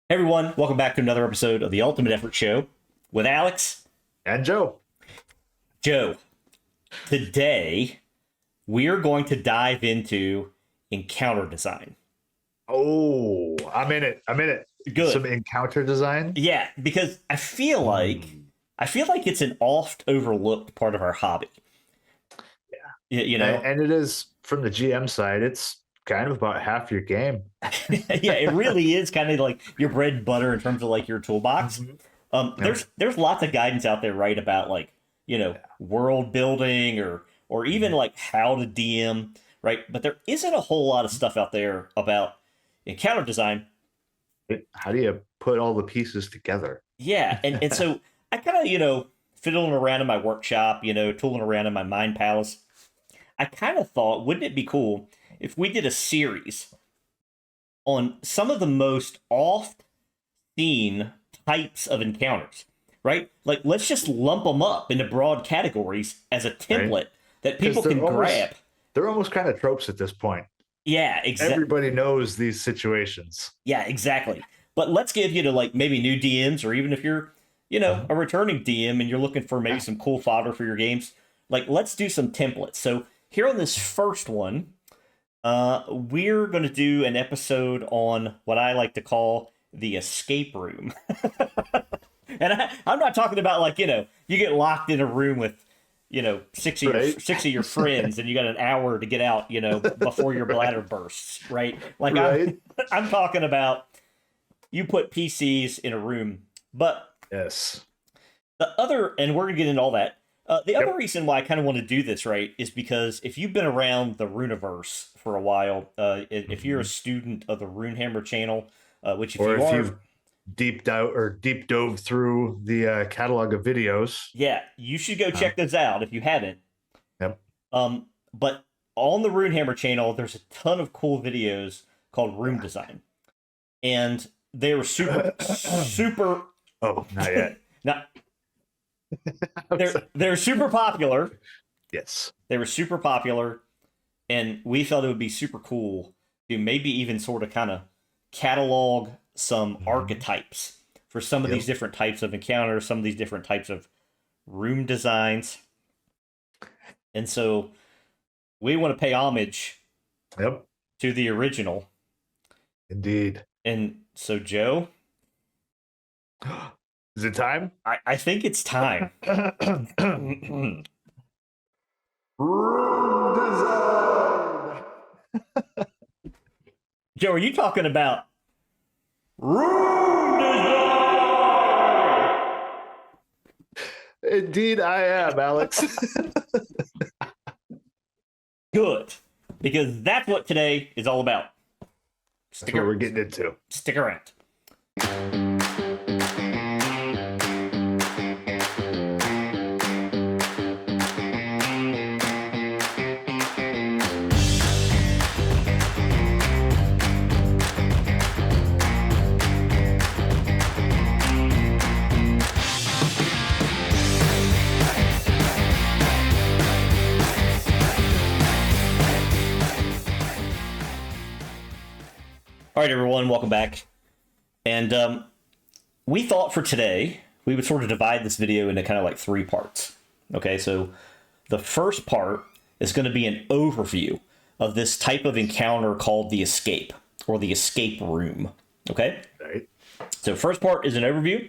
Hey everyone, welcome back to another episode of the Ultimate Effort Show with Alex. And Joe. Joe, today we are going to dive into encounter design. Oh, I'm in it. I'm in it. Good. Some encounter design. Yeah, because I feel like it's an oft overlooked part of our hobby. You know? And it is from the GM side, it's kind of about half your game. Yeah, it really is kind of like your bread and butter in terms of like your toolbox. Mhm. There's lots of guidance out there, right, about like, world building or even like how to DM, right? But there isn't a whole lot of stuff out there about encounter design. How do you put all the pieces together? Yeah, and so I kind of, fiddling around in my workshop, tooling around in my mind palace. I kind of thought, wouldn't it be cool if we did a series on some of the most oft seen types of encounters, right? Like, let's just lump them up into broad categories as a template Right? that people Because can grab. they're almost kind of tropes at this point. Yeah, exactly. Everybody knows these situations. Yeah, exactly. But let's give you to like maybe new DMs, or even if you're, a returning DM and you're looking for maybe some cool fodder for your games, like let's do some templates. So here on this first one, we're going to do an episode on what I like to call the escape room. And I'm not talking about like, you get locked in a room with, Right. six of your friends and you got an hour to get out, before your bladder bursts, right? Like Right. I'm talking about you put PCs in a room. But Yes. and we're going to get into all that. The other Yep. reason why I kind of want to do this, right, is because if you've been around the Runeverse for a while, if you're a Mhm. student of the Runehammer channel, which if Or you if are, you've deep dove through the catalog of videos. yeah, you should go Uh, check those out if you haven't. yep. But on the Runehammer channel, there's a ton of cool videos called Room Design, and they were super. Oh, not yet. Not they're super popular. Yes. They were super popular, and we felt it would be super cool to maybe even sort of kind of catalog some Mhm. archetypes for some of Yep. these different types of encounters, some of these different types of room designs. And so we want to pay homage Yep. to the original. Indeed. And so, Joe, Is it time? I think it's time. Room design. Joe, are you talking about room design? Indeed, I am, Alex. Good, because that's what today is all about. That's what we're getting into. Stick around. All right, everyone, welcome back. And we thought for today we would sort of divide this video into kind of like three parts. Okay, so the first part is going to be an overview of this type of encounter called the escape or the escape room. Okay, Right. so first part is an overview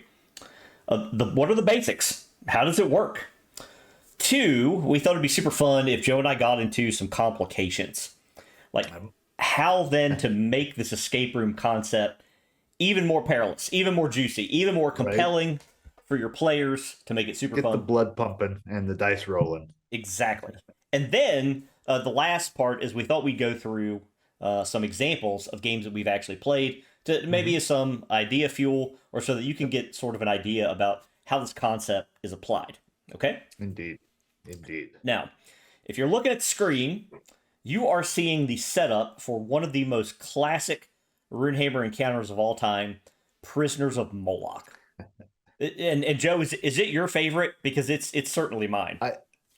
of what are the basics? How does it work? Two, we thought it'd be super fun if Joe and I got into some complications, like how then to make this escape room concept even more perilous, even more juicy, even more compelling for your players to make it super Get fun. the blood pumping and the dice rolling. Exactly. And then the last part is we thought we'd go through some examples of games that we've actually played to maybe as some idea fuel or so that you can get sort of an idea about how this concept is applied. Okay? Indeed. Indeed. Now, if you're looking at the screen, you are seeing the setup for one of the most classic Runehammer encounters of all time, Prisoners of Moloch. And Joe, is it your favorite? Because it's certainly mine.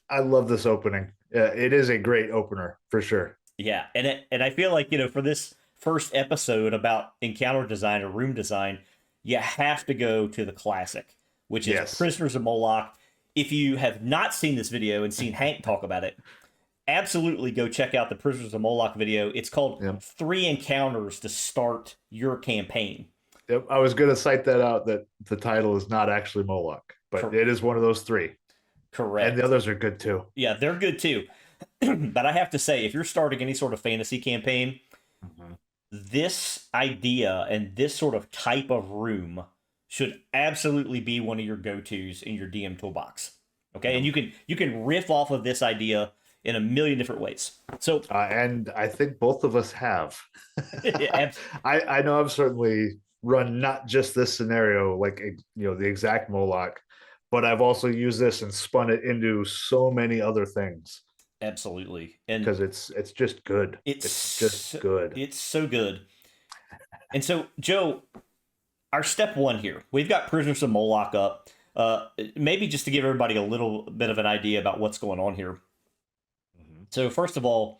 I love this opening. It is a great opener for sure. Yeah, and I feel like for first episode about encounter design or room design, you have to go to the classic, which is Yes. Prisoners of Moloch. If you have not seen this video and seen Hank talk about it, absolutely go check out the Prisoners of Moloch video. It's called Yep. 3 Encounters to Start Your Campaign. Yep. I was going to cite that out, that the title is not actually Moloch, but it is one of those 3. Correct. And the others are good too. Yeah, they're good too. But I have to say, if you're starting any sort of fantasy campaign, this idea and this sort of type of room should absolutely be one of your go-tos in your DM toolbox. Okay, and you can riff off of this idea in a million different ways. So, and I think both of us have. Yeah, I know I've certainly run not just this scenario, like the exact Moloch, but I've also used this and spun it into so many other things. Absolutely, and because it's just good. It's just good. It's so good. And so, Joe, our step 1 here, we've got Prisoners of Moloch up. Maybe just to give everybody a little bit of an idea about what's going on here. So first of all,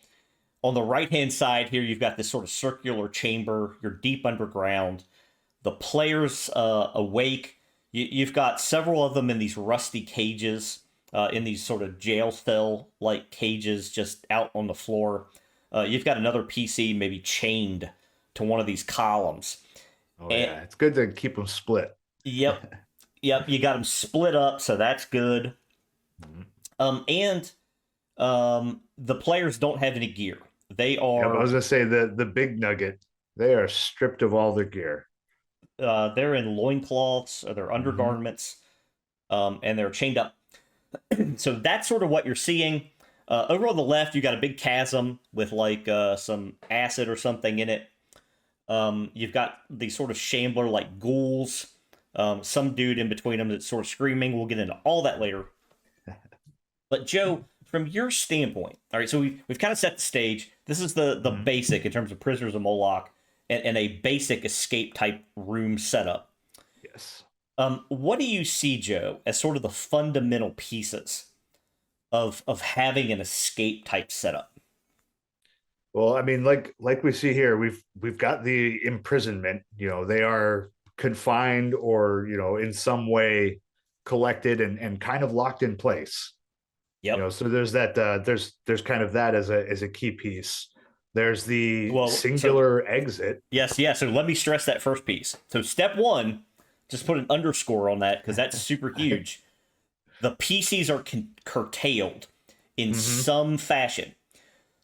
on the right-hand side here, you've got this sort of circular chamber. You're deep underground. The players awake. You've got several of them in these rusty cages, in these sort of jail cell-like cages just out on the floor. You've got another PC maybe chained to one of these columns. Yeah, it's good to keep them split. Yep. You got them split up, so that's good. And the players don't have any gear. They are... I was going to say, the big nugget, they are stripped of all their gear. They're in loincloths, or their undergarments, and they're chained up. So that's sort of what you're seeing. Over on the left, you got a big chasm with like some acid or something in it. You've got these sort of shambler like ghouls. Some dude in between them that's sort of screaming. We'll get into all that later. But Joe, from your standpoint, all right, so we've kind of set the stage. This is the basic in terms of Prisoners of Moloch and a basic escape type room setup. Yes. What do you see, Joe, as sort of the fundamental pieces of having an escape type setup? Well, I mean, like we see here, we've got the imprisonment. They are confined or in some way collected and kind of locked in place. Yep. So there's that. There's kind of that as a key piece. There's the singular exit. Yes, yeah. So let me stress that first piece. So step 1, just put an underscore on that because that's super huge. The PCs are curtailed in some fashion.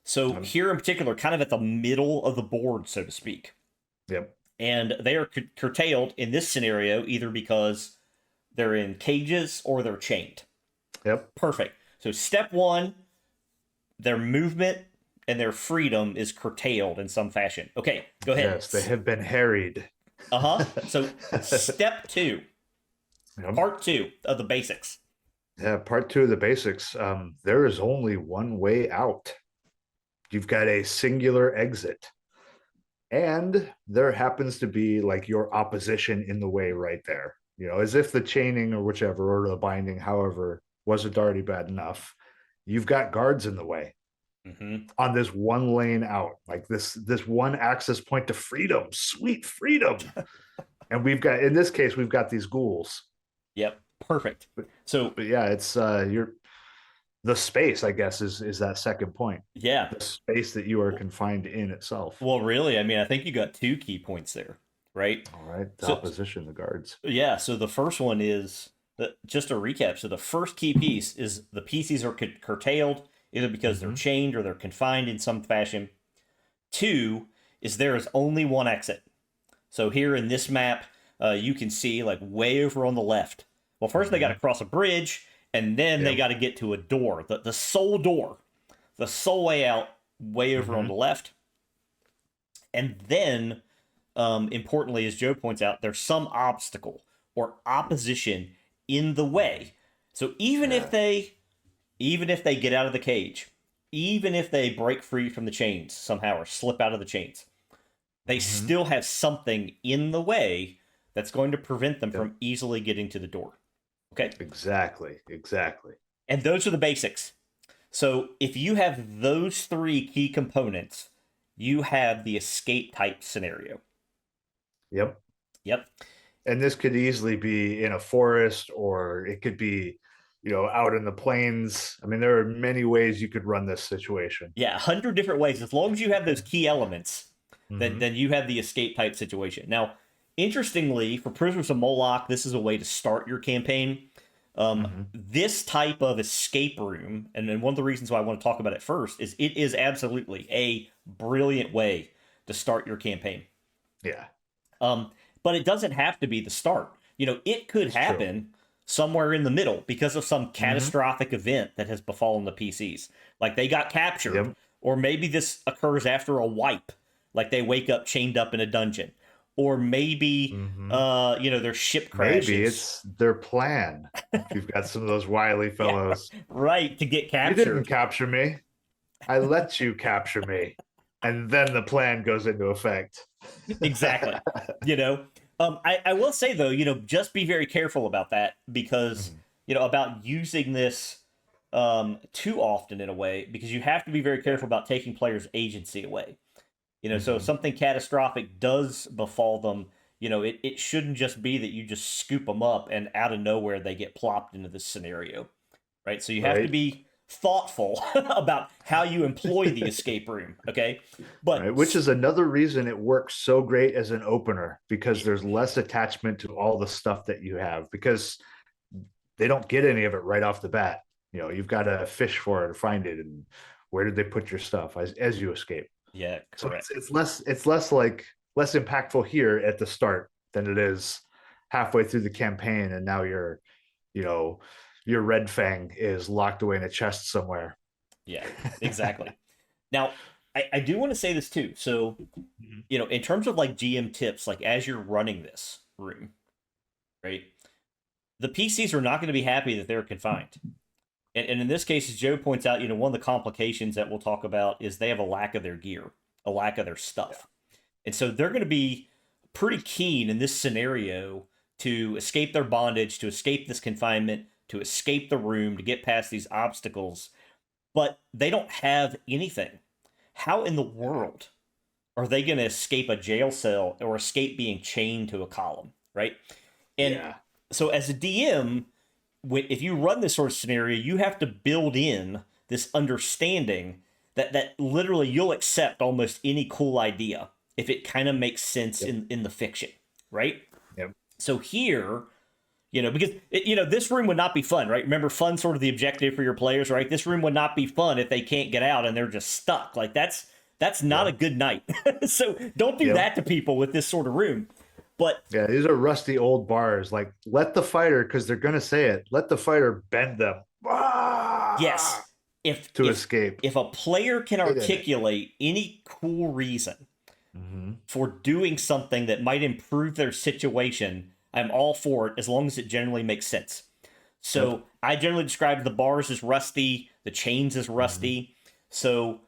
So here in particular, kind of at the middle of the board, so to speak. Yep. And they are curtailed in this scenario either because they're in cages or they're chained. Yep. Perfect. So step 1, their movement and their freedom is curtailed in some fashion. Okay, go ahead. Yes, they have been harried. So step 2, part 2 of the basics. Yeah, part 2 of the basics. There is only one way out. You've got a singular exit. And there happens to be like your opposition in the way right there. As if the chaining or whichever, or the binding, however, wasn't already bad enough. You've got guards in the way on this one lane out, like this one access point to freedom, sweet freedom. And in this case, we've got these ghouls. Yep. Perfect. But yeah, it's the space, I guess, is that second point. Yeah. The space that you are confined in itself. Well, really, I mean, I think you got 2 key points there, right? All right. The opposition, the guards. Yeah. So the first one is, just a recap. So the first key piece is the PCs are curtailed either because they're chained or they're confined in some fashion. 2 is there is only one exit. So here in this map, you can see like way over on the left. Well, first they got to cross a bridge, and then they got to get to a door, the sole door, the sole way out, way over on the left. And then, importantly, as Joe points out, there's some obstacle or opposition in the way. So even if they get out of the cage, even if they break free from the chains somehow or slip out of the chains, they still have something in the way that's going to prevent them from easily getting to the door. Okay. Exactly. And those are the basics. So if you have those 3 key components you have the escape type scenario. Yep. Yep. And this could easily be in a forest, or it could be, out in the plains. I mean, there are many ways you could run this situation. Yeah, 100 different ways. As long as you have those key elements, then, Mm-hmm. then you have the escape type situation. Now, interestingly, for Prisoners of Moloch, this is a way to start your campaign. Mm-hmm. This type of escape room, and then one of the reasons why I want to talk about it first, is it is absolutely a brilliant way to start your campaign. Yeah, Um, but it doesn't have to be the start. It could it's true. happen somewhere in the middle because of some Mm-hmm. catastrophic event that has befallen the PCs. Like they got captured, Yep. or maybe this occurs after a wipe, like they wake up chained up in a dungeon, or maybe Mm-hmm. their ship Maybe crashes. it's their plan. If you've got some of those wily Yeah, fellows, right, to get you didn't captured. capture me. I let you capture me. And then the plan goes into effect. Exactly. You know, I will say though, just be very careful about that because Mhm. about using this too often in a way because you have to be very Yeah. careful about taking players' agency away. So if Hmm. something catastrophic does befall them, it shouldn't just be that you just scoop them up and out of nowhere they get plopped into this scenario, right? So you have to Right. be thoughtful about how you employ the escape room, okay? But Right. Which is another reason it works so great as an opener, because there's less attachment to all the stuff that you have, because they don't get any of it right off the bat. You've got to fish for it or find it, and where did they put your stuff as you escape. yeah, So correct. it's less impactful here at the start than it is halfway through the campaign, and now you know your red fang is locked away in a chest somewhere. Yeah, exactly. Now, I do want to say this too. So, Mhm. in terms of like GM tips, like as you're running this room, right? The PCs are not going to be happy that they're confined. And in this case, as Joe points out, one of the complications that we'll talk about is they have a lack of their gear, a lack of their stuff. And so they're going to be pretty keen in this scenario to escape their bondage, to escape this confinement, to escape the room, to get past these obstacles. But they don't have anything. How in the world are they going to escape a jail cell or escape being chained to a column, right? And Yeah. so, as a DM, if you run this sort of scenario, you have to build in this understanding that literally you'll accept almost any cool idea if it kind of makes sense Yep. in the fiction, right? Yep. So here, because this room would not be fun, right? Remember, fun sort of the objective for your players, right? This room would not be fun if they can't get out and they're just stuck. Like that's not a Yep. good night. So don't do Yep. that to people with this sort of room. But Yeah, these are rusty old bars. Like, let the fighter, because they're gonna say it, let the fighter bend them. yes, if To if escape. if a player can Get in it. articulate any cool reason Hmm. for doing something that might improve their situation, I'm all for it as long as it generally makes sense. Yep. So I generally describe the bars as rusty, the chains as Hmm. rusty. So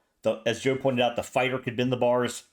as Joe pointed out, the fighter could bend the bars.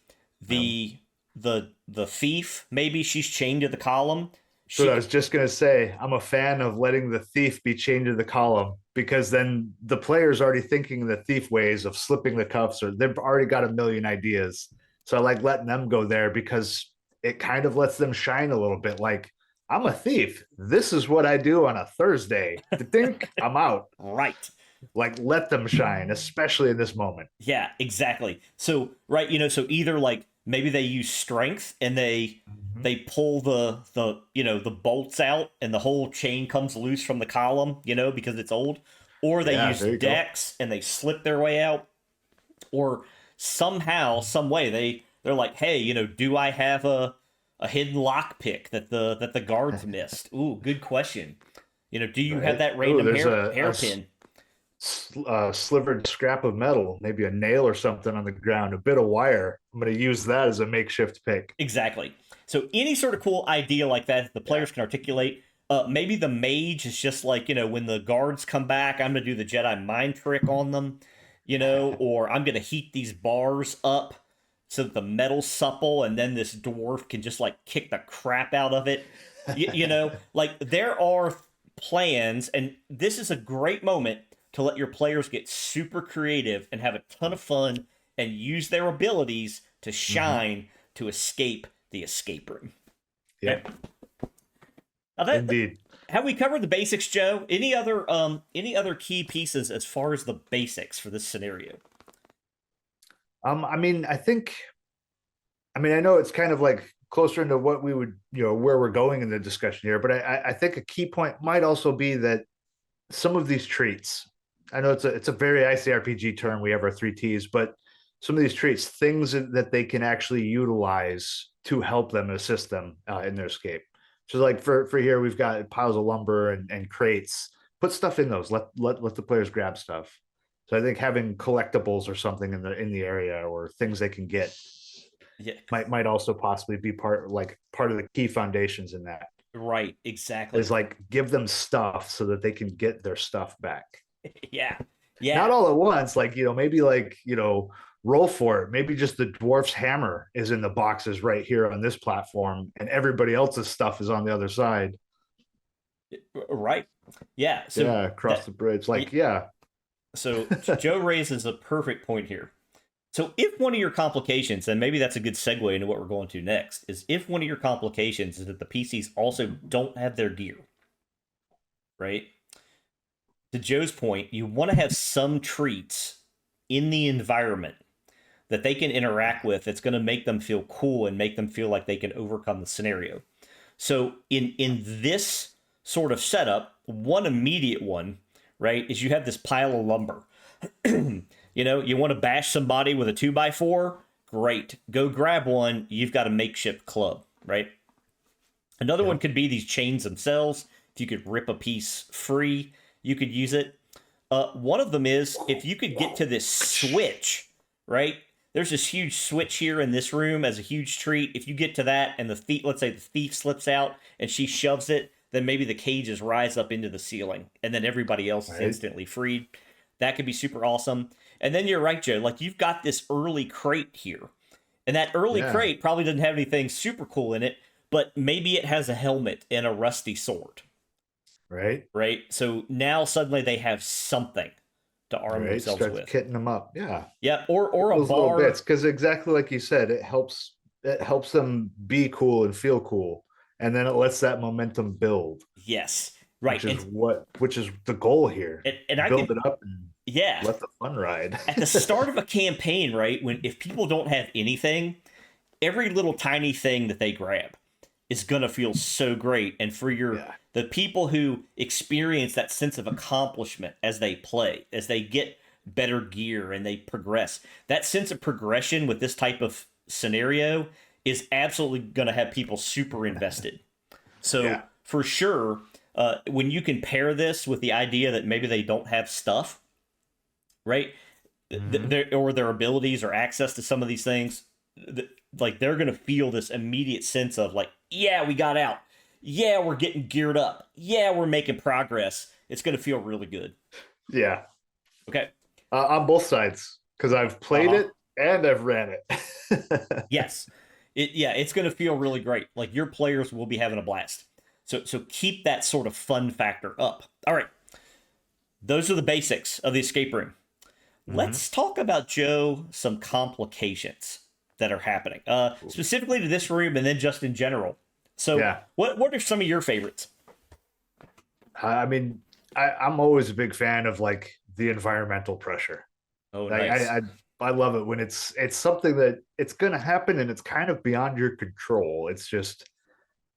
Yep. The thief, maybe she's chained to the column. So I She was just gonna say, I'm a fan of letting the thief be chained to the column, because then the player's already thinking the thief ways of slipping the cuffs, or they've already got a million ideas. So I like letting them go there, because it kind of lets them shine a little bit. Like, I'm a thief. This is what I do on a Thursday. To think I'm out. right. Like, let them shine, especially in this moment. Yeah, exactly. So right, so either like maybe they use strength and Mhm. they pull the bolts out and the whole chain comes loose from the column, because it's old, or they Yeah, use there you go. decks and they slip their way out, or somehow, some way they're like, hey, do I have a hidden lock pick that the guards missed? Ooh, good question. Do you have Right? that Oh, random there's a hairpin? slivered scrap of metal, maybe a nail or something on the ground, a bit of wire. I'm going to use that as a makeshift pick. Exactly. So any sort of cool idea like that the Yeah. players can articulate. Maybe the mage is just like, when the guards come back, I'm gonna do the Jedi mind trick on them, or I'm gonna heat these bars up so that the metal's supple, and then this dwarf can just like kick the crap out of it. Like there are plans, and this is a great moment to let your players get super creative and have a ton of fun and use their abilities to shine to escape the escape room. Yeah, Okay? Now that indeed. have we covered the basics, Joe? Any other key pieces as far as the basics for this scenario? I mean, I know it's kind of like closer into what we would, where we're going in the discussion here, but I think a key point might also be that some of these treats, I know it's a very ICRPG term. We have our three T's, but some of these treats, things that they can actually utilize to help them assist them in their escape. So like for here, we've got piles of lumber and crates. Put stuff in those. Let the players grab stuff. So I think having collectibles or something in the area or things they can get Yeah, might also possibly be part of the key foundations in that right, exactly. is like give them stuff so that they can get their stuff back. Yeah, Not yeah, all at once, like maybe roll for it. Maybe just the dwarf's hammer is in the boxes right here on this platform, and everybody else's stuff is on the other side. right. Yeah. So Yeah, across that the bridge. Like, yeah. so Joe raises a perfect point here. So if one of your complications, and maybe that's a good segue into what we're going to next, is if one of your complications is that the PCs also don't have their gear, right? To Joe's point, you want to have some treats in the environment that they can interact with that's going to make them feel cool and make them feel like they can overcome the scenario. So in this sort of setup, one immediate one, right, is you have this pile of lumber. You want to bash somebody with a 2x4? Great. Go grab one. You've got a makeshift club, right? Another one could be these chains themselves. If you could rip a piece free, you could use it. One of them is if you could get to this switch, right? There's this huge switch here in this room as a huge treat. If you get to that and the thief, let's say the thief slips out and she shoves it, then maybe the cages rise up into the ceiling and then everybody else is instantly freed. That could be super awesome. And then you're right, Joe. Like you've got this early crate here. And that early crate probably doesn't have anything super cool in it, but maybe it has a helmet and a rusty sword. Right. Right. So now suddenly they have something to arm themselves Starts with. kitting them up. Yeah. Yeah. Or a Those bar. little bits. Because exactly like you said, it helps them be cool and feel cool. And then it lets that momentum build. Yes. Right. Which is the goal here. And I build could, it up and let the fun ride. At the start of a campaign, right? If people don't have anything, every little tiny thing that they grab is gonna feel so great. And for the people who experience that sense of accomplishment as they play, as they get better gear and they progress, that sense of progression with this type of scenario is absolutely gonna have people super invested. So for sure, when you can pair this with the idea that maybe they don't have stuff, right? Or their abilities or access to some of these things, like they're going to feel this immediate sense of like, yeah, we got out. Yeah, we're getting geared up. Yeah, we're making progress. It's going to feel really good. Yeah. Okay. On both sides, because I've played it and I've ran it. Yes. It's going to feel really great. Like your players will be having a blast. So keep that sort of fun factor up. All right. Those are the basics of the escape room. Let's talk about, Joe, some complications that are happening, specifically to this room and then just in general. So what are some of your favorites? I mean, I'm always a big fan of like the environmental pressure. Oh, nice. I love it when it's something that it's going to happen and it's kind of beyond your control. It's just,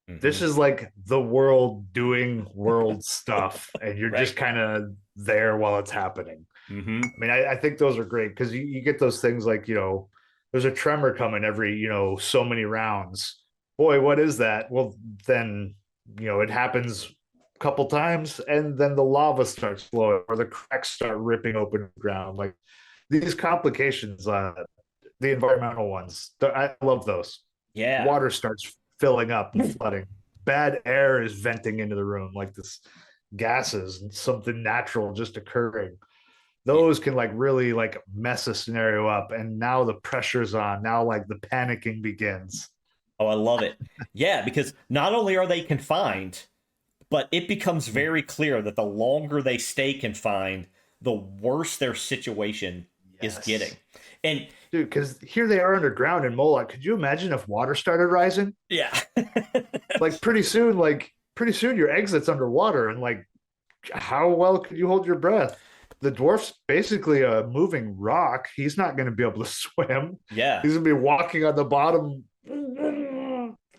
this is like the world doing world stuff and you're just kind of there while it's happening. I mean, I think those are great because you get those things like, there's a tremor coming every, so many rounds. Boy, what is that? Well, then, it happens a couple times and then the lava starts flowing or the cracks start ripping open the ground. Like these complications, the environmental ones, I love those. Yeah. Water starts filling up and flooding. Bad air is venting into the room, like this gases and something natural just occurring. Those can like really like mess a scenario up. And now the pressure's on. Now like the panicking begins. Oh, I love it. Yeah, because not only are they confined, but it becomes very clear that the longer they stay confined, the worse their situation is Yes. getting. And Dude, because here they are underground in Moloch. Could you imagine if water started rising? yeah. Like pretty soon your exit's underwater, and like how well could you hold your breath? The dwarf's basically a moving rock. He's not going to be able to swim. Yeah. He's going to be walking on the bottom,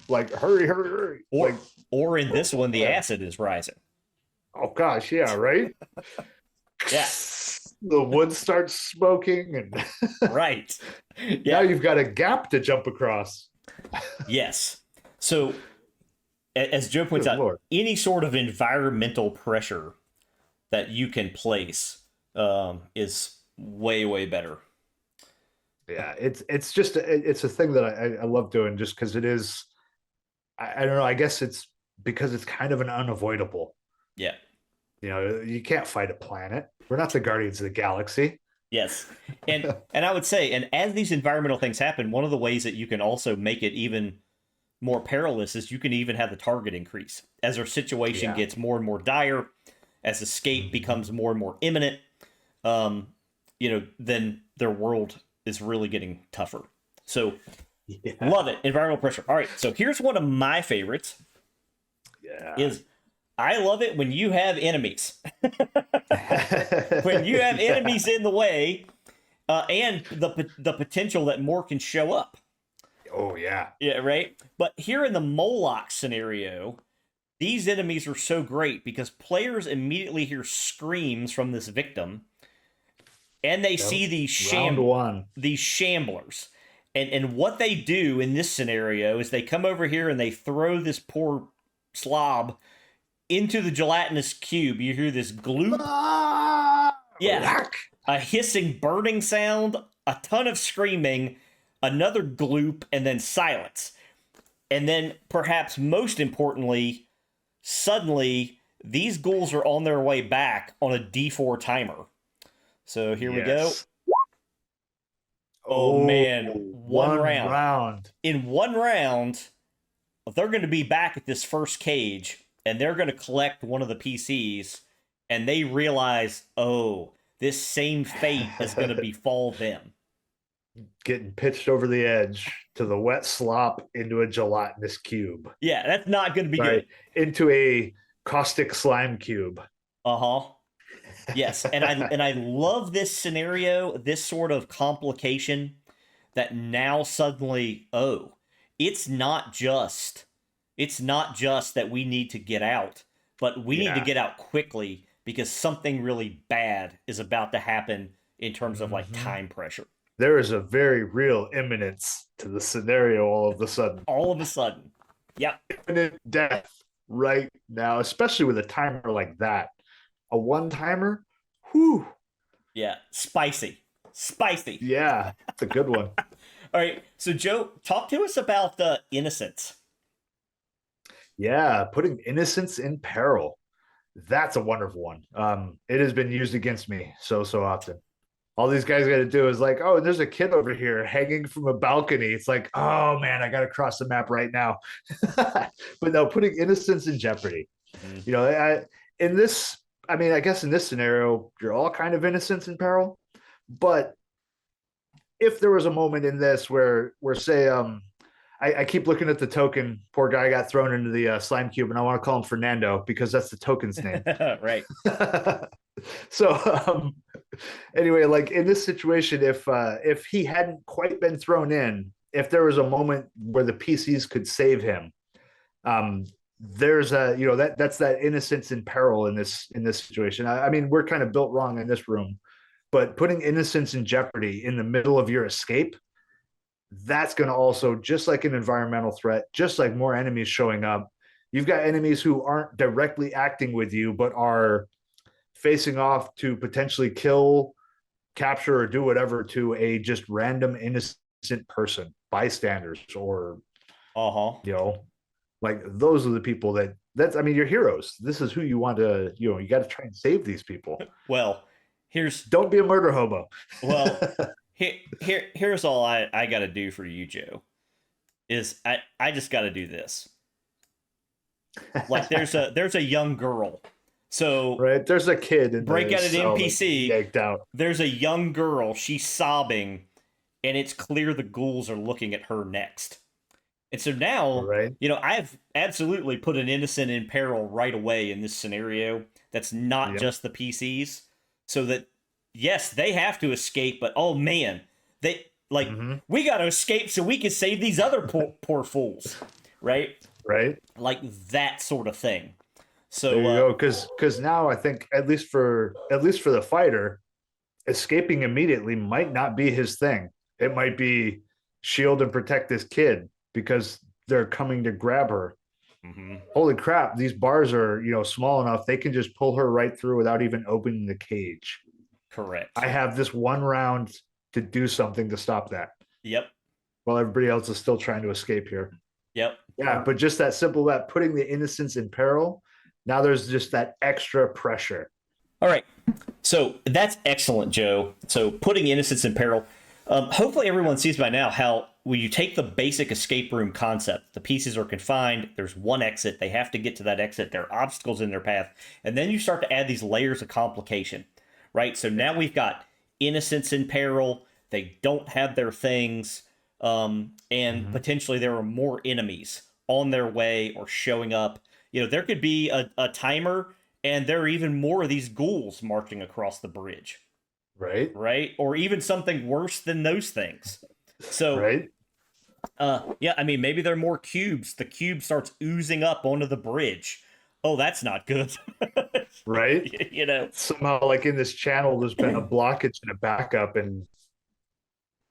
like hurry, hurry, hurry. Or Like, or in this one, the acid is rising. oh gosh, yeah, right. Yeah. The wood starts smoking, and Right. now Yeah. you've got a gap to jump across. Yes. So as Joe points Good out, Lord. any sort of environmental pressure that you can place is way, way better. Yeah, it's just it's a thing that I love doing just because it is. I don't know. I guess it's because it's kind of an unavoidable. Yeah. You know, you can't fight a planet. We're not the Guardians of the Galaxy. Yes. And I would say, and as these environmental things happen, one of the ways that you can also make it even more perilous is you can even have the target increase. As our situation Yeah. gets more and more dire, as escape becomes more and more imminent, then their world is really getting tougher. So Yeah. love it. Environmental pressure. All right. So here's one of my favorites Yeah. is I love it when you have enemies. When you have enemies in the way, and the potential that more can show up. Oh yeah. Yeah, right. But here in the Moloch scenario, these enemies are so great because players immediately hear screams from this victim, and they see Round one. these shamblers. And what they do in this scenario is they come over here and they throw this poor slob into the gelatinous cube. You hear this gloop. Yeah. Whack. A hissing, burning sound, a ton of screaming, another gloop, and then silence. And then, perhaps most importantly, suddenly, these ghouls are on their way back on a D4 timer. So here we go. Oh, man. One round. In one round, they're going to be back at this first cage, and they're going to collect one of the PCs, and they realize, oh, this same fate is going to befall them. Getting pitched over the edge to the wet slop into a gelatinous cube. Yeah, that's not going to be good. Into a caustic slime cube. Uh-huh. Yes, and I love this scenario, this sort of complication that now suddenly, oh, it's not just that we need to get out, but we need to get out quickly because something really bad is about to happen in terms of like time pressure. There is a very real imminence to the scenario all of a sudden. All of a sudden. Yep. Imminent death right now, especially with a timer like that. A one timer? Whew. Yeah. Spicy. Yeah, it's a good one. All right. So, Joe, talk to us about the innocence. Yeah, putting innocence in peril. That's a wonderful one. It has been used against me so often. All these guys got to do is like, oh, and there's a kid over here hanging from a balcony. It's like, oh man, I got to cross the map right now. But no, putting innocence in jeopardy. You know, I guess in this scenario, you're all kind of innocent in peril. But if there was a moment in this where say, I keep looking at the token. Poor guy got thrown into the slime cube, and I want to call him Fernando because that's the token's name. Right. So anyway, like in this situation, if he hadn't quite been thrown in, if there was a moment where the PCs could save him, there's that's that innocence in peril in this situation. I mean, we're kind of built wrong in this room, but putting innocence in jeopardy in the middle of your escape, that's going to also, just like an environmental threat, just like more enemies showing up, you've got enemies who aren't directly acting with you, but are facing off to potentially kill, capture, or do whatever to a just random innocent person, bystanders, or like those are the people you're heroes. This is who you want to, you got to try and save these people. Well, don't be a murder hobo. Well, here's all I got to do for you, Joe, is I just got to do this. Like there's a young girl So Right. There's a kid in break the out an cell that NPC. yanked out. There's a young girl. She's sobbing, and it's clear the ghouls are looking at her next. And so now, Right. I've absolutely put an innocent in peril right away in this scenario. That's not Yep. just the PCs. So that, yes, they have to escape, but oh man, they like Hmm. we got to escape so we can save these other poor fools, right? Right. Like that sort of thing. There So, you go. Because now I think at least for the fighter, escaping immediately might not be his thing. It might be shield and protect this kid because they're coming to grab her. mhm, Holy crap, these bars are, small enough they can just pull her right through without even opening the cage. correct. I have this one round to do something to stop that Yep, while everybody else is still trying to escape here. yep. Yeah, but just that simple, that putting the innocents in peril. Now there's just that extra pressure. All right. So that's excellent, Joe. So putting innocence in peril. Hopefully, everyone sees by now how when you take the basic escape room concept, the pieces are confined. There's one exit. They have to get to that exit. There are obstacles in their path, and then you start to add these layers of complication, right? So now we've got innocence in peril. They don't have their things, and potentially there are more enemies on their way or showing up. There could be a timer, and there are even more of these ghouls marching across the bridge, Right. right? Or even something worse than those things. So, Right. yeah, I mean, maybe there are more cubes. The cube starts oozing up onto the bridge. Oh, that's not good. Right. you know, Somehow, like in this channel, there's been a blockage and a backup, and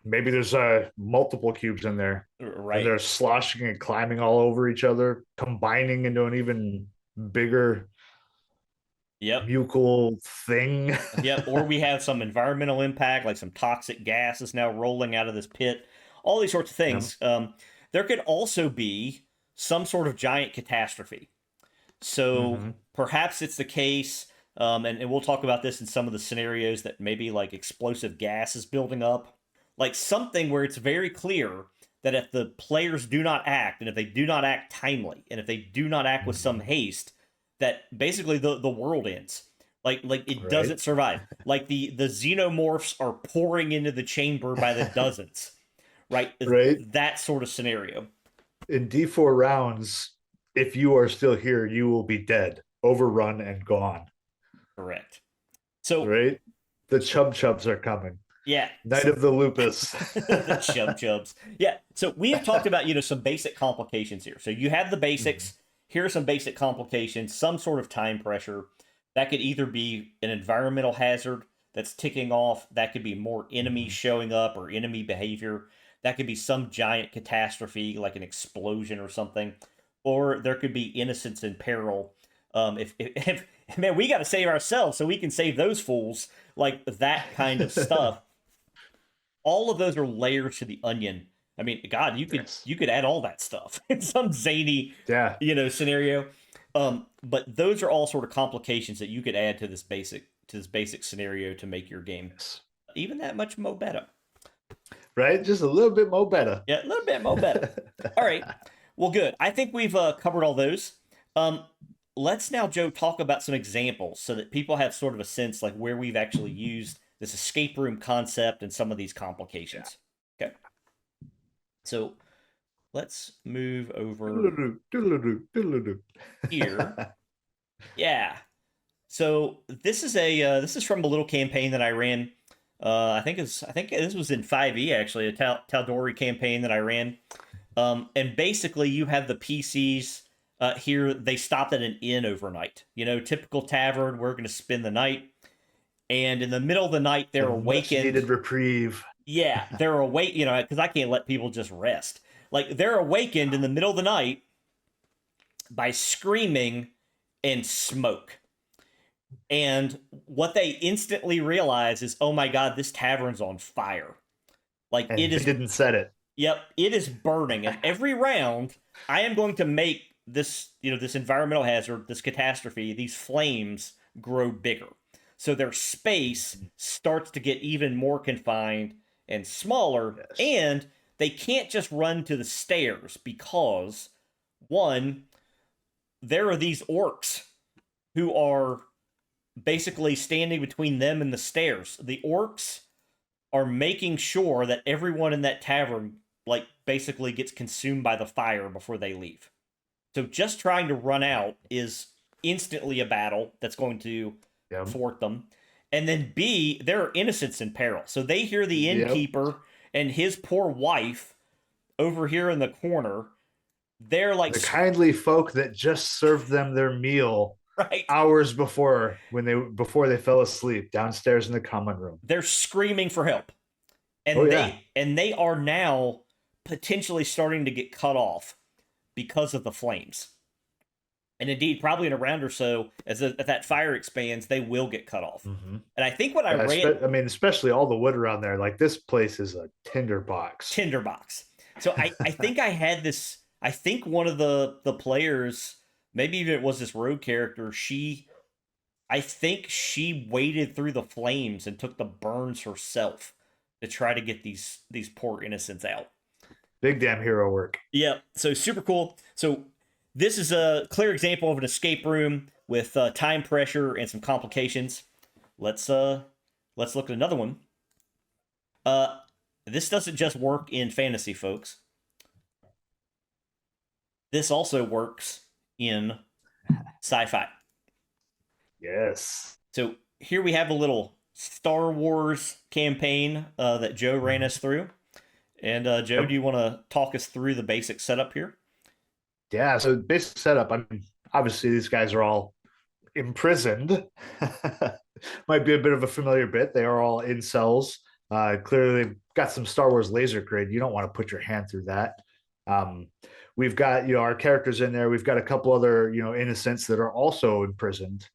maybe there's multiple cubes in there, and right? they're sloshing and climbing all over each other, combining into an even bigger Yep. mucal thing. Yep. Or we have some environmental impact, like some toxic gas is now rolling out of this pit. All these sorts of Yep. things. There could also be some sort of giant catastrophe. So Mm-hmm. perhaps it's the case, and we'll talk about this in some of the scenarios that maybe like explosive gas is building up, like something where it's very clear that if the players do not act, and if they do not act timely, and if they do not act with some haste, that basically the world ends. Like it Right. doesn't survive. Like the xenomorphs are pouring into the chamber by the dozens, right? Right. That sort of scenario. In D4 rounds, if you are still here, you will be dead, overrun, and gone. Correct. So Right? The chub chubs are coming. yeah, Night of the lupus. the chub chubs. Yeah. So we have talked about some basic complications here. So you have the basics. Here are some basic complications. Some sort of time pressure. That could either be an environmental hazard that's ticking off. That could be more enemies showing up or enemy behavior. That could be some giant catastrophe like an explosion or something. Or there could be innocence in peril. If man, we got to save ourselves so we can save those fools. Like that kind of stuff. All of those are layers to the onion. I mean, God, Yes. you could add all that stuff in some zany, Yeah. scenario. But those are all sort of complications that you could add to this basic scenario to make your game Yes. even that much more better. Right? Just a little bit more better. Yeah, a little bit more better. All right. Well, good. I think we've covered all those. Let's now, Joe, talk about some examples so that people have sort of a sense like where we've actually used this escape room concept and some of these complications. Okay. So let's move over Doodle-doo, doodle-doo, doodle-doo. here. Yeah. So this is from a little campaign that I ran. I think this was in 5e actually, a Tal'Dorei campaign that I ran. And basically you have the PCs here. They stopped at an inn overnight. Typical tavern. We're going to spend the night. And in the middle of the night, they're A much awakened. needed reprieve. Yeah, they're awake. Because I can't let people just rest. Like they're awakened in the middle of the night by screaming and smoke. And what they instantly realize is, oh my God, this tavern's on fire. Like And it is. they didn't set it. Yep, it is burning. And every round, I am going to make this, this environmental hazard, this catastrophe, these flames grow bigger. So their space starts to get even more confined and smaller. Yes. And they can't just run to the stairs because, one, there are these orcs who are basically standing between them and the stairs. The orcs are making sure that everyone in that tavern, like, basically gets consumed by the fire before they leave. So just trying to run out is instantly a battle that's going to Yep. thwart them. And then B, there are innocents in peril. So they hear the innkeeper and his poor wife over here in the corner. They're like the kindly folk that just served them their meal right hours before they fell asleep downstairs in the common room. They're screaming for help. And they are now potentially starting to get cut off because of the flames. And indeed, probably in a round or so, as that fire expands, they will get cut off. Mm-hmm. And I think what I read... I mean, especially all the wood around there. Like, this place is a tinderbox. Tinderbox. So I think I had this... I think one of the players, maybe even it was this rogue character, I think she waded through the flames and took the burns herself to try to get these poor innocents out. Big damn hero work. Yeah, so super cool. So this is a clear example of an escape room with time pressure and some complications. Let's look at another one. This doesn't just work in fantasy, folks. This also works in sci-fi. Yes. So here we have a little Star Wars campaign that Joe ran us through. And Joe, do you want to talk us through the basic setup here? Yeah, so basic setup, I mean, obviously these guys are all imprisoned. Might be a bit of a familiar bit. They are all in cells. Clearly got some Star Wars laser grid. You don't want to put your hand through that. We've got, our characters in there. We've got a couple other, innocents that are also imprisoned.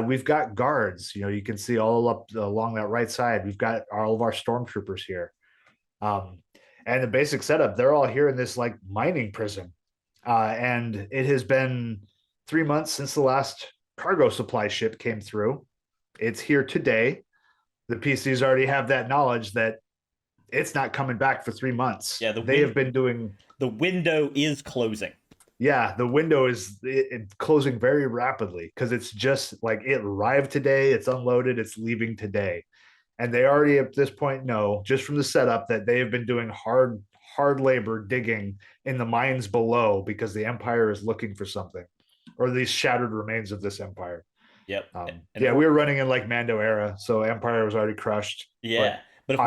We've got guards, you can see all up along that right side. We've got all of our stormtroopers here. And the basic setup, they're all here in this like mining prison. And it has been 3 months since the last cargo supply ship came through. It's here today. The PCs already have that knowledge that it's not coming back for 3 months. Yeah, they have been doing... The window is closing. Yeah, the window is closing very rapidly because it's just like it arrived today, it's unloaded, it's leaving today. And they already at this point know, just from the setup, that they have been doing hard labor digging in the mines below because the Empire is looking for something, or these shattered remains of this Empire. Yep. We were running in like Mando era, so Empire was already crushed. Yeah, but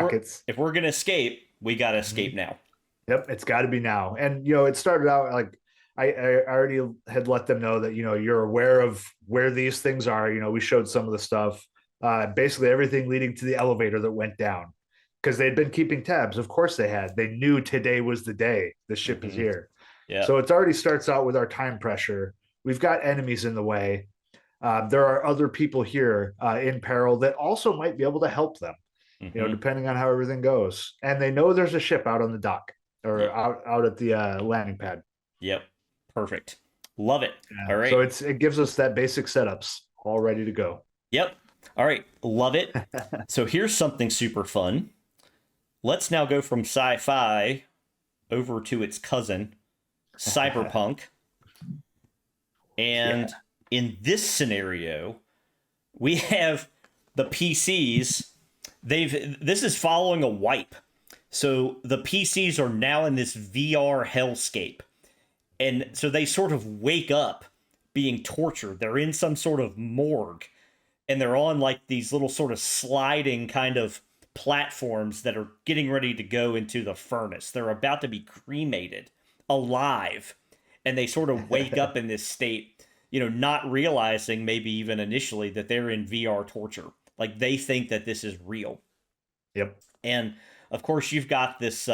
if we're gonna escape, we gotta escape now. Yep, it's got to be now. And it started out like I already had let them know that you're aware of where these things are. We showed some of the stuff, basically everything leading to the elevator that went down, because they'd been keeping tabs. Of course they had. They knew today was the day. The ship is here. Yeah. So it already starts out with our time pressure. We've got enemies in the way. There are other people here in peril that also might be able to help them, depending on how everything goes. And they know there's a ship out on the dock or out at the landing pad. Yep. Perfect. Love it. Yeah. All right. So it gives us that basic setups all ready to go. Yep. All right. Love it. So here's something super fun. Let's now go from sci-fi over to its cousin, cyberpunk. And in this scenario, we have the PCs. This is following a wipe. So the PCs are now in this VR hellscape. And so they sort of wake up being tortured. They're in some sort of morgue. And they're on like these little sort of sliding kind of platforms that are getting ready to go into the furnace. They're about to be cremated alive. And they sort of wake up in this state, not realizing maybe even initially that they're in VR torture. Like they think that this is real. Yep. And of course you've got this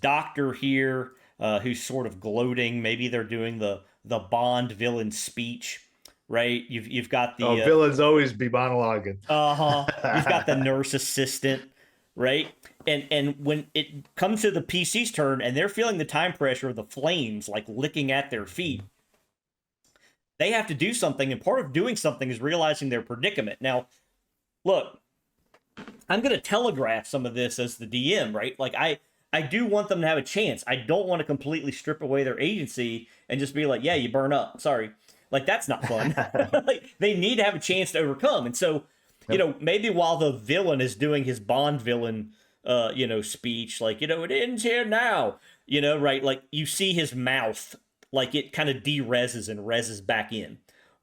doctor here who's sort of gloating. Maybe they're doing the Bond villain speech, right? You've got the villains always be monologuing. You've got the nurse assistant, right? And when it comes to the PC's turn and they're feeling the time pressure of the flames like licking at their feet, they have to do something, and part of doing something is realizing their predicament. Now, look, I'm going to telegraph some of this as the DM, right? Like I do want them to have a chance. I don't want to completely strip away their agency and just be like, yeah, you burn up. Sorry. Like, that's not fun. Like, they need to have a chance to overcome. And so, you Yep. know, maybe while the villain is doing his Bond villain, you know, speech, like, you know, it ends here now, you know, right? Like, you see his mouth, like, it kind of de-reses and reses back in.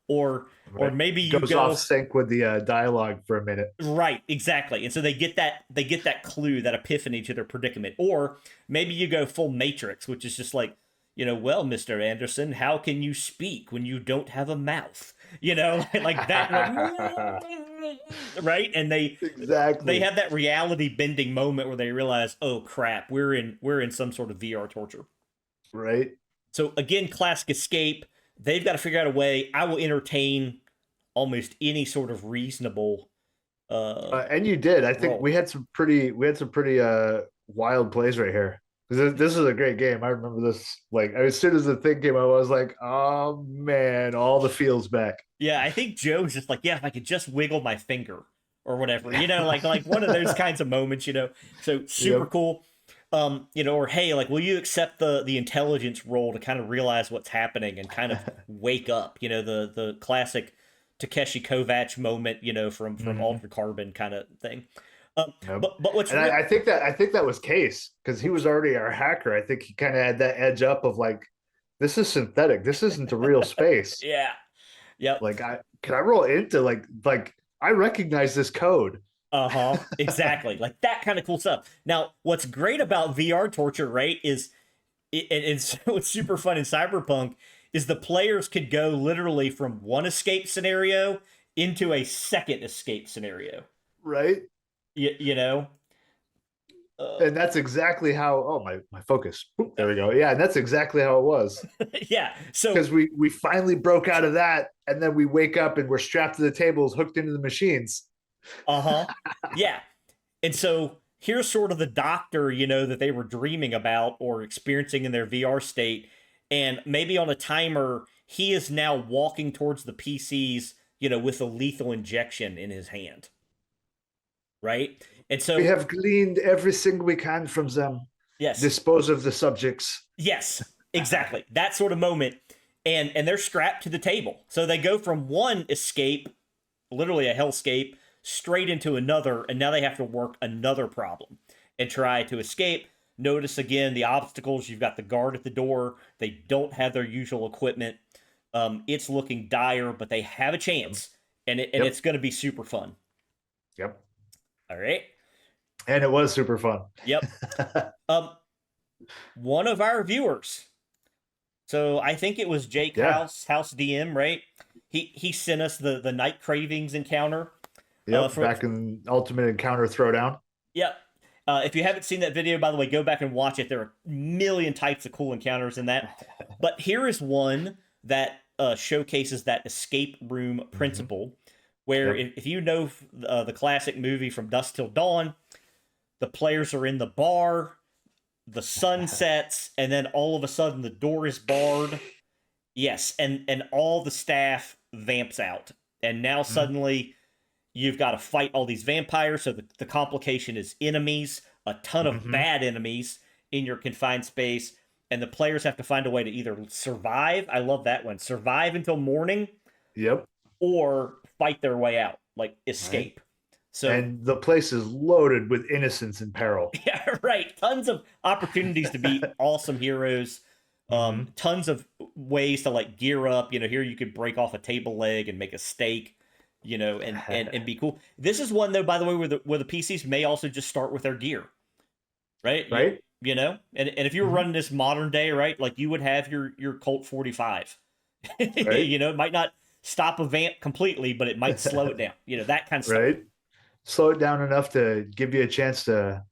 Or Right. maybe you Goes off go sync with the dialogue for a minute. right, exactly. And so they get that clue, that epiphany to their predicament. Or maybe you go full Matrix, which is just like, you know, well, Mr. Anderson, how can you speak when you don't have a mouth? You know, like that, like, right? And they Exactly. have that reality bending moment where they realize, oh crap, we're in some sort of VR torture. Right. So again, classic escape. They've got to figure out a way. I will entertain almost any sort of reasonable And you did. I think role. we had some pretty wild plays right here. This is a great game. I remember this. Like as soon as the thing came out, I was like, "Oh man, all the feels back." Yeah, I think Joe's just like, yeah, if I could just wiggle my finger or whatever, you know, like one of those kinds of moments, you know. So super Yep. cool. You know, or hey, like, will you accept the intelligence role to kind of realize what's happening and kind of wake up? You know, the classic Takeshi Kovacs moment, you know, from Mhm. Altered Carbon kind of thing. Yep. But what's And I think that was Case because he was already our hacker. I think he kind of had that edge up of like, this is synthetic. This isn't a real space. yeah, yep. Like I can I roll into like I recognize this code. Uh-huh. Exactly. Like that kind of cool stuff. Now, what's great about VR torture, right, is it's what's super fun in Cyberpunk is the players could go literally from one escape scenario into a second escape scenario. Right. You know? And that's exactly how my focus. Boop, there we go. Yeah, and that's exactly how it was. Yeah. So, Because we finally broke out of that, and then we wake up and we're strapped to the tables, hooked into the machines. uh-huh. Yeah. And so here's sort of the doctor, you know, that they were dreaming about or experiencing in their VR state. And maybe on a timer, he is now walking towards the PCs, you know, with a lethal injection in his hand. Right? And We so, have gleaned everything we can from them. yes, Dispose of the subjects. yes, exactly. That sort of moment. And they're strapped to the table. So they go from one escape, literally a hellscape, straight into another, and now they have to work another problem and try to escape. Notice again the obstacles. You've got the guard at the door. They don't have their usual equipment. It's looking dire, but they have a chance, and Yep. it's going to be super fun. Yep. All right. And it was super fun. Yep. Um, one of our viewers. So I think it was Jake Yeah. House DM, right? He sent us the Night Cravings encounter. Yep. Back in Ultimate Encounter Throwdown. Yep. If you haven't seen that video, by the way, go back and watch it. There are a million types of cool encounters in that. But here is one that showcases that escape room principle, where Yep. if you know the classic movie From Dusk Till Dawn, the players are in the bar, the sun sets, and then all of a sudden the door is barred. Yes, and all the staff vamps out. And now suddenly you've got to fight all these vampires. So the complication is enemies, a ton of Mhm. bad enemies in your confined space. And the players have to find a way to either survive. I love that one. Survive until morning Yep. or fight their way out, like Right. escape. So, And the place is loaded with innocents in peril. yeah, right. Tons of opportunities to be awesome heroes. Mhm. Tons of ways to like gear up. You know, here you could break off a table leg and make a steak, you know, and be cool. This is one though, by the way, where the PCs may also just start with their gear, right? Right? You know, and if you were Mhm. running this modern day, right, like you would have your Colt 45. Right? You know, it might not stop a vamp completely, but it might slow it down. You know, that kind of stuff. Right? Slow it down enough to give you a chance to,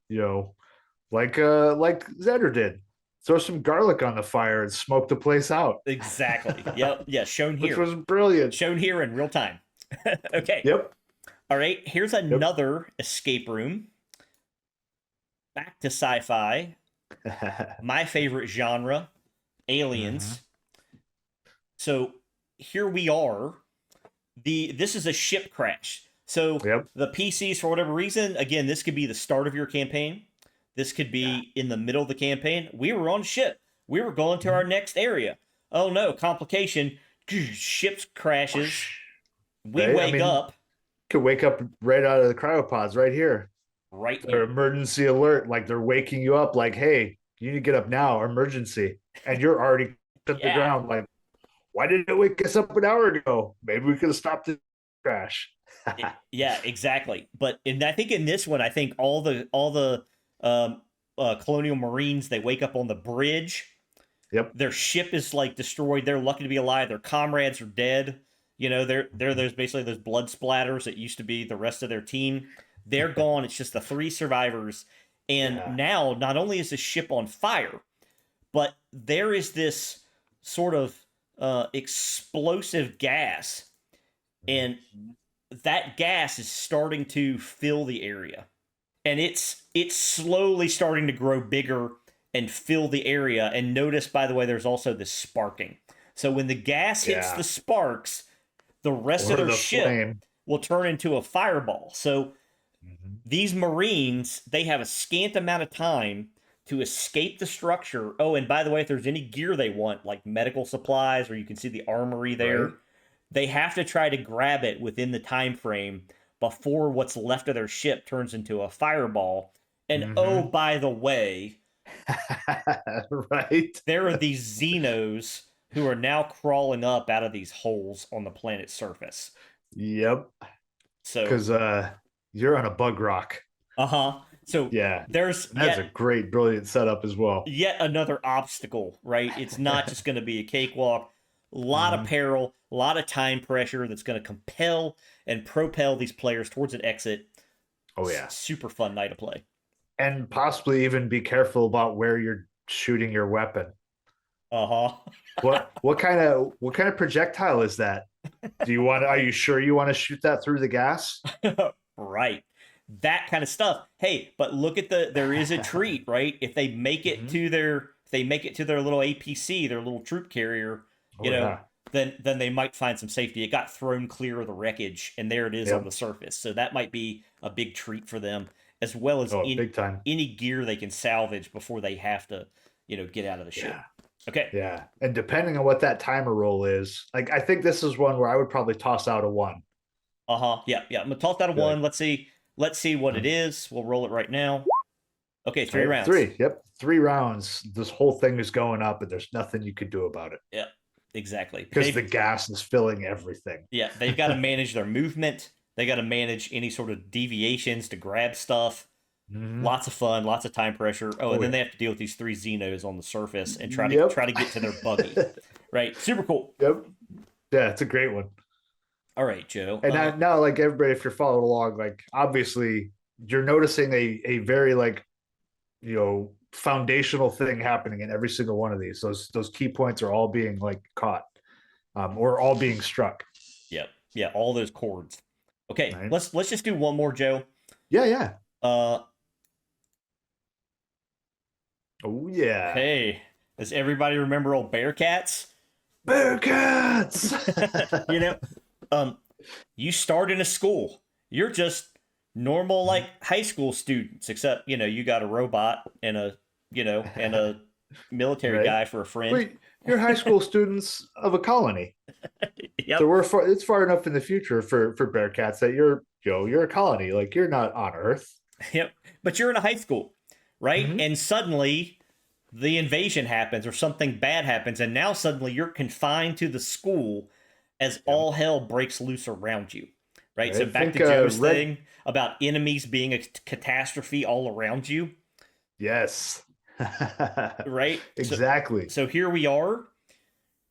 like Zedder did. Throw some garlic on the fire and smoke the place out. Exactly. Yep. Yeah. Shown Which here. was brilliant. Shown here in real time. Okay. Yep. All right. Here's another escape room. Back to sci-fi. My favorite genre, aliens. So here we are. This is a ship crash. So Yep. the PCs, for whatever reason, again, this could be the start of your campaign. This could be in the middle of the campaign. We were on ship. We were going to our next area. Oh no, complication. Ship crashes. We Right? I wake mean, up could wake up right out of the cryopods right here. right Their here. emergency alert, like they're waking you up, like, hey, you need to get up now, emergency. And you're already to the Yeah. ground, like, why didn't it wake us up an hour ago? Maybe we could have stopped the crash. Yeah, exactly. But I think in this one, I think all the um, colonial marines, they wake up on the bridge. Yep. Their ship is like destroyed. They're lucky to be alive. Their comrades are dead. You know, they're those basically those blood splatters that used to be the rest of their team. They're gone. It's just the three survivors. And Yeah. now, not only is the ship on fire, but there is this sort of explosive gas, and that gas is starting to fill the area, and it's slowly starting to grow bigger and fill the area. And notice, by the way, there's also this sparking. So when the gas hits Yeah. the sparks, the rest of Or their the ship flame. will turn into a fireball. So Mhm. these marines, they have a scant amount of time to escape the structure. Oh, and by the way, if there's any gear they want, like medical supplies, or you can see the armory there, Right. they have to try to grab it within the time frame before what's left of their ship turns into a fireball. And oh, Hmm. by the way, Right. there are these Xenos who are now crawling up out of these holes on the planet's surface. Yep. So, Because you're on a bug rock. uh-huh. So Yeah. there's And that's a great, brilliant setup as well. yet another obstacle, right? It's not just going to be a cakewalk. A lot of Mhm. peril, a lot of time pressure that's going to compel and propel these players towards an exit. Oh yeah. Super fun night of play. And possibly even be careful about where you're shooting your weapon. Uh What kind of projectile is that? Do you want? Are you sure you want to shoot that through the gas? huh. Right. That kind of stuff. Hey, but look at there is a treat, right? If they make it Mhm. to their little APC, their little troop carrier, you Oh know, yeah. then they might find some safety. It got thrown clear of the wreckage, and there it is on Yep. the surface. So that might be a big treat for them, as well as Oh, in big time. any gear they can salvage before they have to, get out of the ship. Yeah. Okay. Yeah. And depending on what that timer roll is, like I think this is one where I would probably toss out a one. Uh-huh. Yeah, yeah. I'm gonna toss that a Be one. like, Let's see what it mhm. is. We'll roll it right now. Okay, All three right, rounds. three. Yep. 3 rounds. This whole thing is going up, and there's nothing you could do about it Yeah, exactly. because the gas is filling everything. They've got to manage their movement. They got to manage any sort of deviations to grab stuff. Mhm. Lots of fun, lots of time pressure. Oh, and Oh then yeah. they have to deal with these three Xenos on the surface and try to Yep. try to get to their buggy. Right, super cool. Yep. Yeah, it's a great one. All right, Joe. And now, like everybody, if you're following along, like obviously you're noticing a very like foundational thing happening in every single one of these. Those key points are all being like caught, or all being struck. Yep, yeah, all those chords. Okay, Right? let's just do one more, Joe. Yeah, yeah. Uh, Oh yeah. hey, does everybody remember old Bearcats? Bearcats. you know, um, you start in a school. You're just normal like high school students, except you got a robot and a military Right. guy for a friend. Wait, you're high school students of a colony. So Yep. it's far enough in the future for Bearcats that you're a colony. Like you're not on Earth. Yep. But you're in a high school, right? Mhm. And suddenly the invasion happens or something bad happens, and now suddenly you're confined to the school as Yep. all hell breaks loose around you. Right? So I back to think Joe's red. thing about enemies being a catastrophe all around you, Yes. right? Exactly. So here we are,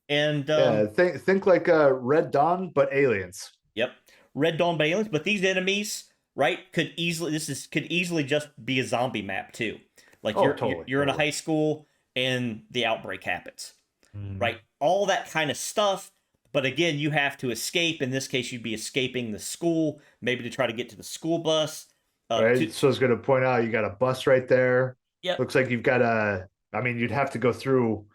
and Yeah. Think like Red Dawn, but aliens. yep, Red Dawn aliens. But these enemies, right, could easily just be a zombie map too. Like Oh, you're in a totally. high school and the outbreak happens, Mhm. right? All that kind of stuff. But again, you have to escape. In this case, you'd be escaping the school, maybe to try to get to the school bus. Right. So I was going to point out you got a bus right there. Yep. Looks like you've got I mean, you'd have to go through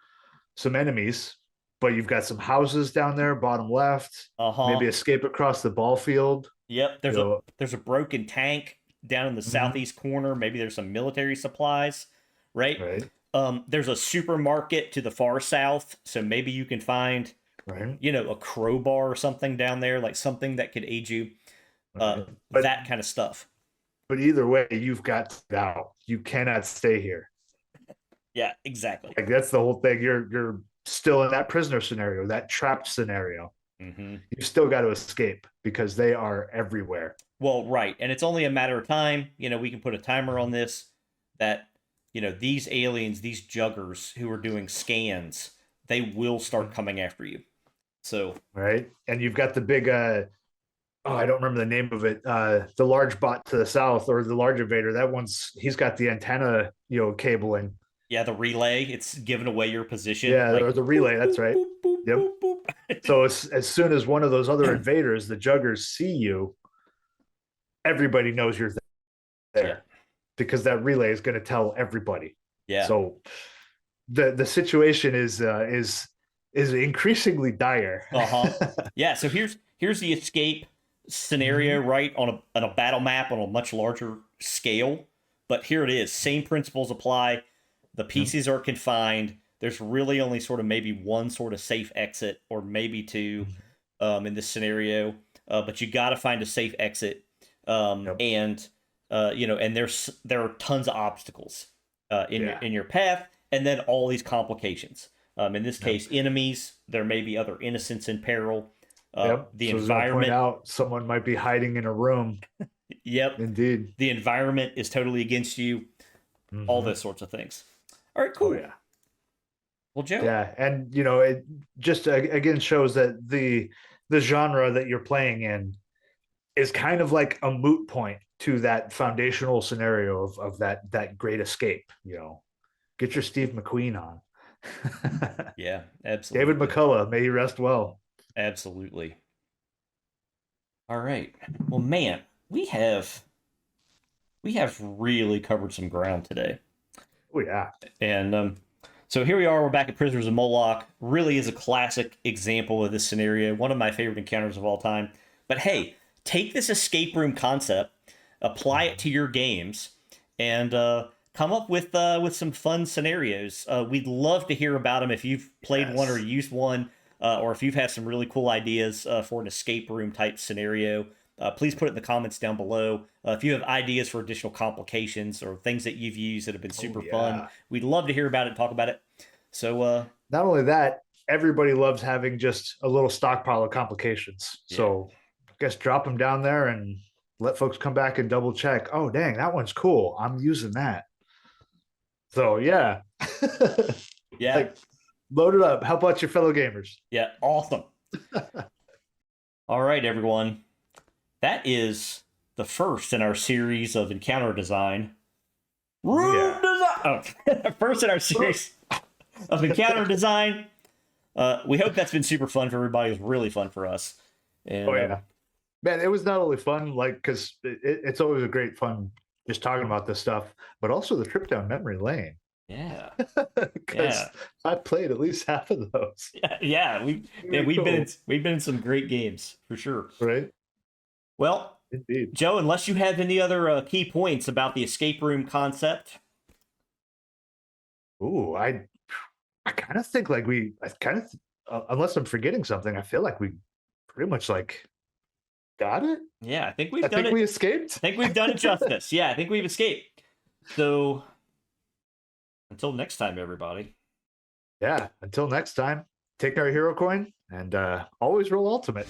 some enemies, but you've got some houses down there, bottom left. Uh Maybe huh. escape across the ball field. Yep. You There's a know, there's a broken tank down in the mhm. southeast corner. Maybe there's some military supplies, right? Right. There's a supermarket to the far south, so maybe you can find Right. you know, a crowbar or something down there, like something that could aid you. Right. That kind of stuff. But either way, you've got to get out. You cannot stay here. Yeah, exactly. Like that's the whole thing. You're still in that prisoner scenario, that trapped scenario. Mm-hmm. You still got to escape because they are everywhere. Well, right, and it's only a matter of time. You know, we can put a timer on this. That you know, these aliens, these juggers who are doing scans, they will start coming after you. So Right. And you've got the big I don't remember the name of it. The large bot to the south, or the large invader. That one's he's got the antenna, cabling. yeah, the relay, it's giving away your position. Yeah, Like or the relay. That's right. boop, boop, Yep. boop, boop. So as soon as one of those other invaders, the juggers, see you, everybody knows you're there, Yeah. because that relay is going to tell everybody. Yeah. So the situation is increasingly dire. Uh-huh. Yeah, so here's the escape scenario, right, on a battle map on a much larger scale. But here it is. Same principles apply. The pieces are confined. There's really only sort of maybe one sort of safe exit, or maybe two, in this scenario. But you got to find a safe exit. And and there are tons of obstacles in your path, and then all these complications. In this case, enemies. There may be other innocents in peril. The so environment. Point out someone might be hiding in a room. Yep. Indeed. The environment is totally against you. All those sorts of things. All right, cool. Oh, yeah. Well, Joe. Yeah, and it just again shows that the genre that you're playing in is kind of like a moot point to that foundational scenario of that great escape. Get your Steve McQueen on. Yeah, absolutely. David McCullough, may he rest well. Absolutely. All right. Well, man, we have really covered some ground today. Oh yeah. And so here we are. We're back at Prisoners of Moloch. Really is a classic example of this scenario. One of my favorite encounters of all time. But hey, take this escape room concept, apply it to your games, and come up with some fun scenarios. We'd love to hear about them if you've played one or used one, or if you've had some really cool ideas for an escape room type scenario. Please put it in the comments down below. If you have ideas for additional complications or things that you've used that have been super fun, we'd love to hear about it and talk about it. So not only that, everybody loves having just a little stockpile of complications. Yeah. So I guess drop them down there and let folks come back and double check. Oh, dang, that one's cool. I'm using that. So yeah. Yeah. Like, load it up. How about your fellow gamers? Yeah, awesome. All right, everyone. That is the first in our series of encounter design. Room design. Oh, first in our series of encounter design. We hope that's been super fun for everybody. It was really fun for us. And, man, it was not only fun, like, because it's always a great fun just talking about this stuff, but also the trip down memory lane. Yeah, because I played at least half of those. We've been in some great games for sure. Right. Well, indeed, Joe, unless you have any other key points about the escape room concept. Ooh, I kind of think like unless I'm forgetting something, I feel like we pretty much like got it. Yeah, I think we've done it. We escaped. I think we've done it justice. Yeah, I think we've escaped. So until next time, everybody. Yeah, until next time, take our hero coin and always roll ultimate.